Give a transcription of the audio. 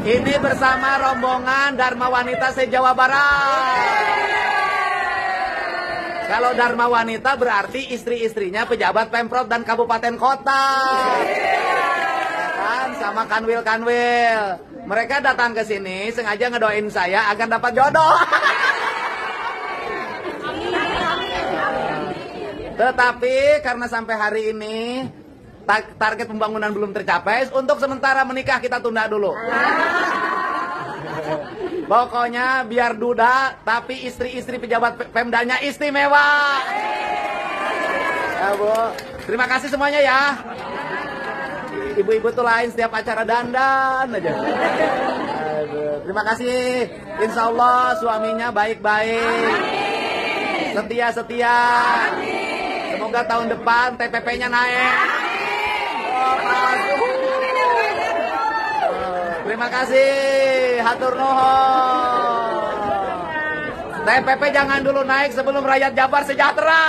Ini bersama rombongan Dharma Wanita se-Jawa Barat. Kalau Dharma Wanita berarti istri-istrinya pejabat Pemprov dan kabupaten kota. Kan sama kanwil-kanwil. Mereka datang ke sini sengaja ngedoain saya agar dapat jodoh. Tetapi karena sampai hari ini target pembangunan belum tercapai, untuk sementara menikah kita tunda dulu. Pokoknya biar duda, tapi istri-istri pejabat Pemdanya istimewa. Ya Bu, terima kasih semuanya ya. Ibu-ibu tuh lain setiap acara dandan aja. Aduh, terima kasih. Insya Allah suaminya baik-baik, setia-setia. Semoga tahun depan TPP-nya naik. Terima kasih, hatur nuhun. TPP jangan dulu naik sebelum rakyat Jabar sejahtera.